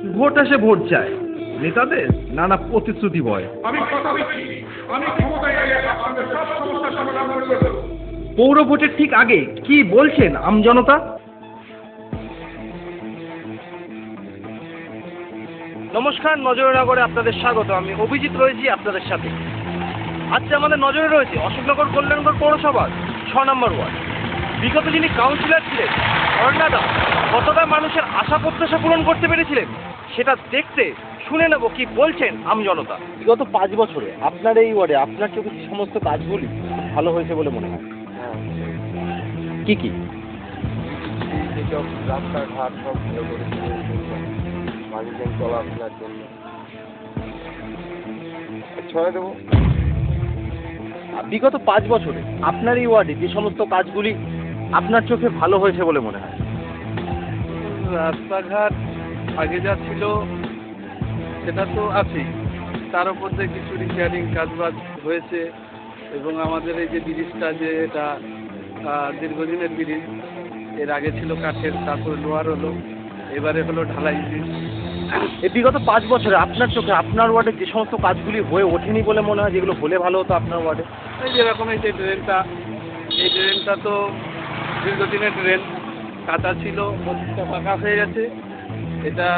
Vote আসে vote যায়, নেতাদের নানা প্রতিশ্রুতি বয়। আমি কথা দিচ্ছি, আমি ক্ষমতায় এলে আপনাদের সব সমস্যার সমাধান করে দেব। পৌর ভোটের ঠিক আগে কি বলছেন আমজনতা? নমস্কার, নজরে নগরে আপনাদের স্বাগত। আমি অভিজিৎ রয়েছি আপনাদের সাথে। আজকে আমাদের নজরে রয়েছে অশোকনগর কল্যাণগড় পৌরসভার 6 নম্বর ওয়ার্ড। বিগত যিনি কাউন্সিলর ছিলেন অর্ণাদা কতটা মানুষের আশা প্রত্যাশা পূরণ করতে পেরেছিলেন সেটা দেখতে শুনে নেব কি বলছেন আমজনতা। বিগত 5 বছরে আপনার এই ওয়ার্ডে আপনার চোখে যে সমস্ত কাজগুলি ভালো হয়েছে বলে মনে হয়? কি কি? যেসব রাস্তাঘাট সব ভালো করেছে মানুষজন চলাফেরার জন্য ছড়া দেবো। বিগত 5 বছরে আপনার এই ওয়ার্ডে যে সমস্ত কাজগুলি আপনার চোখে ভালো হয়েছে বলে মনে হয়? রাস্তাঘাট আগে যা ছিল সেটা তো আছেই, তার উপর দিয়ে কিছু রিপেয়ারিং কাজবাজ হয়েছে এবং আমাদের এই যে ব্রিজটা যে এটা দীর্ঘদিনের ব্রিজ, এর আগে ছিল কাঠের, তারপর লোহার হলো, এবারে হলো ঢালাই ব্রিজ। এই বিগত 5 বছরে আপনার চোখে আপনার ওয়ার্ডে যে সমস্ত কাজগুলি হয়ে ওঠেনি বলে মনে হয়, যেগুলো হলে ভালো হতো আপনার ওয়ার্ডে? এই যেরকম এই যে ড্রেনটা তো দীর্ঘদিনের ড্রেন, কাঁচা ছিল, মসজিদটা ফাঁকা হয়ে গেছে, এটা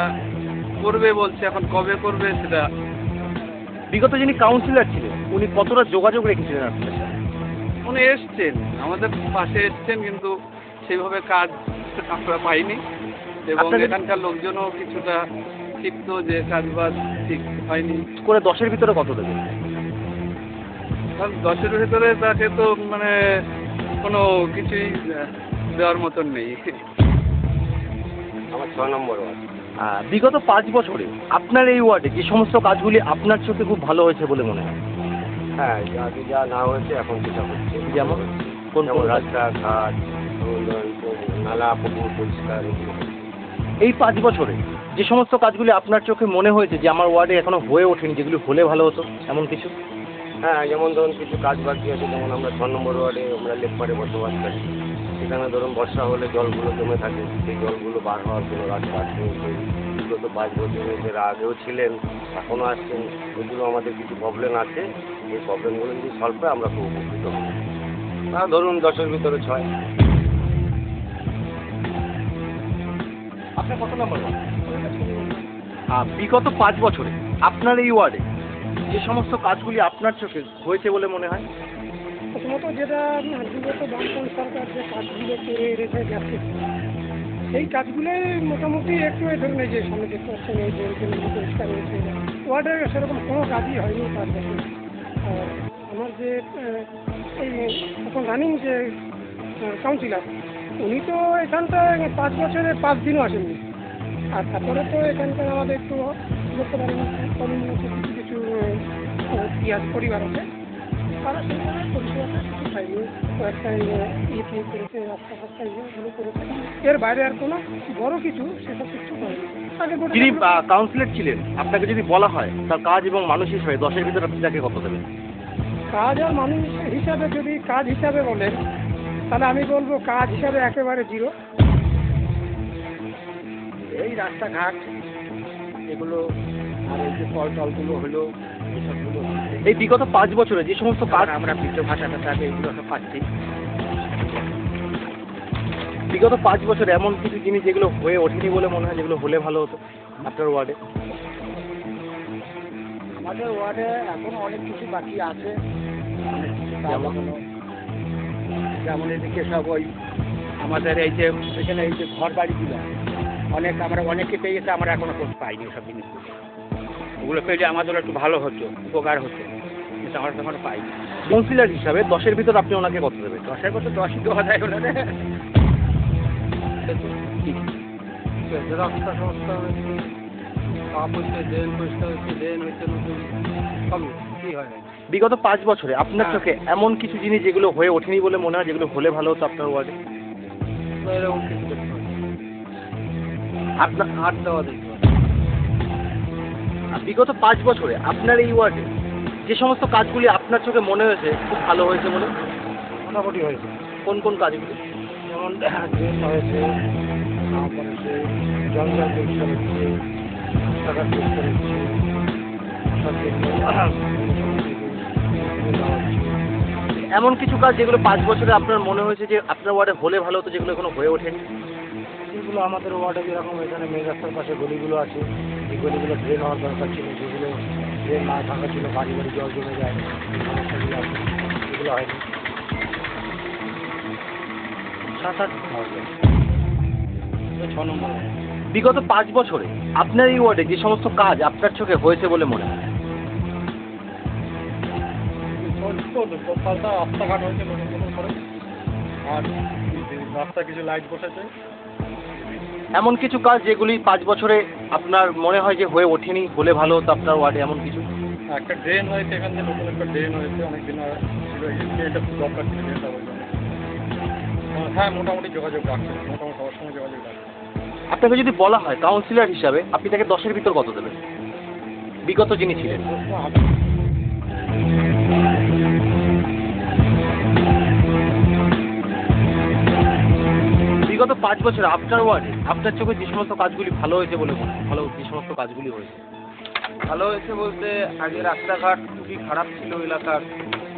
করবে বলছে, এখন কবে করবে সেটা। বিগত যিনি কাউন্সিলর ছিলেন উনি কতটা যোগাযোগ রেখেছিলেন আপনার সাথে? উনি এসছেন, আমাদের পাশে এসছেন, কিন্তু সেইভাবে কাজ আমরা পাইনি এবং এখানকার লোকজনও কিছুটা ক্ষিপ্ত যে কাজবাজ ঠিক হয়নি। করে 10-এর ভিতরে কত দেবেন? কারণ 10-এর ভেতরে তাকে তো মানে কোনো কিছুই দেওয়ার মতন নেই। আমার 6 নম্বর ওয়ার্ড। বিগত 5 বছরে আপনার এই ওয়ার্ডে যে সমস্ত কাজগুলি আপনার চোখে খুব ভালো হয়েছে বলে মনে হয়? হ্যাঁ, আগে যা না হয়েছে এখন সেটা হচ্ছে। যেমন কোন কোন রাস্তাঘাট, নালা পুকুর পরিষ্কার, এগুলো। এই 5 বছরে যে সমস্ত কাজগুলি আপনার চোখে মনে হয়েছে যে আমার ওয়ার্ডে এখনো হয়ে ওঠেনি, যেগুলি হলে ভালো হতো, এমন কিছু? হ্যাঁ, যেমন ধরুন কিছু কাজ বাকি আছে, যেমন আমরা 6 নম্বর ওয়ার্ডে আমরা লেকপাড়ে বসবাস করি। সেখানে ধরুন বর্ষা হলে জলগুলো জমে থাকে, সেই জলগুলো বার হওয়ার জন্য রাস্তা আছে। বিগত 5 বছরের এর আগেও ছিলেন, এখনও আসছেন। এগুলো আমাদের কিছু প্রবলেম আছে, এই প্রবলেমগুলো যদি সলভ হয় আমরা খুব উপকৃত হব। ধরুন 10-এর ভিতরে 6। আপনার কত নম্বর ওয়ার্ড? বিগত 5 বছরে আপনার এই ওয়ার্ডে যে সমস্ত কাজগুলি আপনার চোখে হয়েছে বলে মনে হয়? প্রথমত যেটা বিগত বামপন্থী সরকার যে কাজগুলো করে রেখে গেছে, সেই কাজগুলোই মোটামুটি একটু এই ধরুন এই যে সামনে দেখতে পাচ্ছেন এই ড্রেনগুলো পরিষ্কার হয়েছে, ওয়ার্ডে সেরকম কোনো কাজই হয়নি 5 বছর। আর আমার যে এই এখন রানিং যে কাউন্সিলর, উনি তো এখানটায় 5 বছরে 5 দিনও আসেননি। আর তারপরে তো এখানকার আমাদের একটু বলতে পারেন কিছু কিছু ইতিহাস পরিবার আছে, তারা সেখানে পরিষেবাটা কিছু পাইনি। কয়েকটা ইয়ে করেছে, রাস্তা ফাস্তা ইয়েগুলো করেছে, এর বাইরে আর কোনো বড় কিছু সেসব কিছু হয়নি। যিনি কাউন্সিলর ছিলেন, আপনাকে যদি বলা হয় তার কাজ এবং মানুষ হিসেবে 10-এর ভিতরে আপনি তাকে কত দেবেন? কাজ আর মানুষ হিসাবে যদি কাজ হিসাবে বলেন তাহলে আমি বলবো কাজ হিসাবে একেবারে 0। এই রাস্তাঘাট এগুলো আর এই যে কল টলগুলো হলো, এসবগুলো এই বিগত 5 বছরে যে সমস্ত কাজ আমরা বৃদ্ধ ভাষাটা থাকে এগুলো সব পাচ্ছি। বিগত 5 বছরে এমন কিছু জিনিস যেগুলো হয়ে ওঠেনি বলে মনে হয়, যেগুলো হলে ভালো হতো আপনার ওয়ার্ডে? আমাদের ওয়ার্ডে এখনো অনেক কিছু বাকি আছে। যেমন এদিকে সব ওই আমাদের এই যে এখানে এই যে ঘর বাড়িগুলো আমরা অনেকে পেয়ে গেছে, আমরা এখনো খোঁজ পাইনি সব জিনিসগুলো। ওগুলো পেলে আমাদের একটু ভালো হতো, উপকার হতো, কিন্তু আমরা তখন পাইনি। কাউন্সিলর হিসাবে 10-এর ভিতরে আপনি ওনাকে কত দেবেন? 10-এর মতো 10ই দেওয়া যায় ওনাদের। রাস্তা সংস্থা হয়েছে, পাপ হয়েছে, ড্রেন পরিষ্কার হয়েছে, ড্রেন হয়েছে নতুন, সবই কী হয় না। বিগত 5 বছরে আপনার চোখে এমন কিছু জিনিস যেগুলো হয়ে ওঠেনি বলে মনে হয়, যেগুলো হলে ভালো হতো আপনার ওয়ার্ডে? এরকম কিছু দেখতে পাচ্ছি, আপনার হাট দেওয়া দেখতে পাচ্ছি। বিগত 5 বছরে আপনার এই ওয়ার্ডে যে সমস্ত কাজগুলি আপনার চোখে মনে হয়েছে খুব ভালো হয়েছে বলে? মোটামুটি হয়েছে। কোন কোন কাজগুলি? যেমন ড্রেন হয়েছে, তারপরে সে জঞ্জাল পরিষ্কার হচ্ছে, রাস্তাঘাট পরিষ্কার হচ্ছে, এমন কিছু কাজ যেগুলো 5 বছরে আপনার মনে হয়েছে যে আপনার ওয়ার্ডে হলে ভালো হতো, যেগুলো এখনো হয়ে ওঠেনি? যেগুলো আমাদের ওয়ার্ডে যেরকম এখানে মেন রাস্তার পাশে গলিগুলো আছে, এই গলিগুলো ড্রেন হওয়ার দরকার ছিল, যেগুলো ড্রেন না থাকা ছিল, বাড়ি বাড়ি জল জমে যায়, এই সমস্যাগুলো আছে, এগুলো হয়নি। 7-8 হবে। 6 নম্বর। বিগত 5 বছরে আপনার এই ওয়ার্ডে যে সমস্ত কাজ আপনার চোখে হয়েছে বলে মনে হয়? পাল্টা রাস্তাঘাট হয়েছে নতুন নতুন করে, আর রাস্তা কিছু লাইট বসেছে। এমন কিছু কাজ যেগুলি 5 বছরে আপনার মনে হয় যে হয়ে ওঠেনি, হলে ভালো হতো আপনার ওয়ার্ডে, এমন কিছু? একটা ড্রেন হয়েছে এখান থেকে, নতুন একটা ড্রেন হয়েছে, অনেকদিন ছিল, এই ড্রেনটা খুব দরকার ছিল, ড্রেনটা হয়েছে। হ্যাঁ, মোটামুটি যোগাযোগ রাখছে, মোটামুটি সবার সঙ্গে যোগাযোগ রাখছে। আপনাকে যদি বলা হয় কাউন্সিলর হিসাবে আপনি তাকে 10-এর ভিতর কত দেবেন, বিগত যিনি ছিলেন? বিগত 5 বছরে আপনার ওয়ার্ডে আপনার চোখে যে সমস্ত কাজগুলি ভালো হয়েছে বলে মনে হয়, ভালো যে সমস্ত কাজগুলি হয়েছে? ভালো হয়েছে বলতে, আগে রাস্তাঘাট খুবই খারাপ ছিল এলাকার,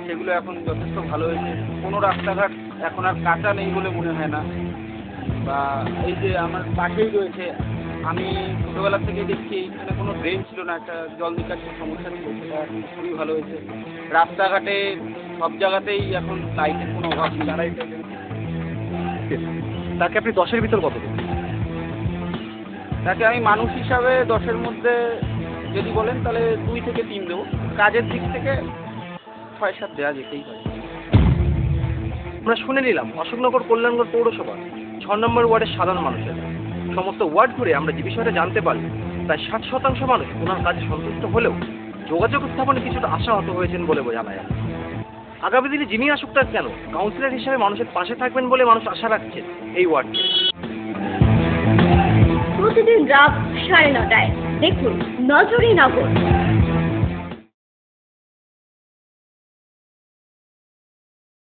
সেগুলো এখন যথেষ্ট ভালো হয়েছে। কোনো রাস্তাঘাট এখন আর কাঁচা নেই বলে মনে হয় না। বা এই যে আমার পাশেই রয়েছে, আমি ছোটোবেলা থেকে দেখছি এইখানে কোনো ড্রেন ছিল না, একটা জল নিকাশির সমস্যা ছিল, সেটা এখন খুবই ভালো হয়েছে। রাস্তাঘাটে সব জায়গাতেই এখন লাইটের কোনো অভাব নেই। তাকে আপনি 10-এর ভিতর কত দেবেন? তাকে আমি মানুষ হিসাবে 10-এর মধ্যে যদি বলেন তাহলে 2 থেকে 3 দেবো। কাজের দিক থেকে 6-7 দেওয়া যেতেই পারে। আমরা শুনে নিলাম অশোকনগর কল্যাণগড় পৌরসভা 6 নম্বর ওয়ার্ডের সাধারণ মানুষের সমস্ত ওয়ার্ড ঘুরে আমরা যে বিষয়টা জানতে পারলাম, প্রায় 60% মানুষ ওনার কাজে সন্তুষ্ট হলেও যোগাযোগ স্থাপনে কিছুটা আশাহত হয়েছেন বলে জানা যায়। আগামী দিনে যিনি আসুক তার কেন, কাউন্সিলর হিসেবে মানুষের পাশে থাকবেন বলে মানুষ আশা রাখছে এই ওয়ার্ডে। প্রতিদিন রাত 9:30টায় দেখুন নজরে নগর।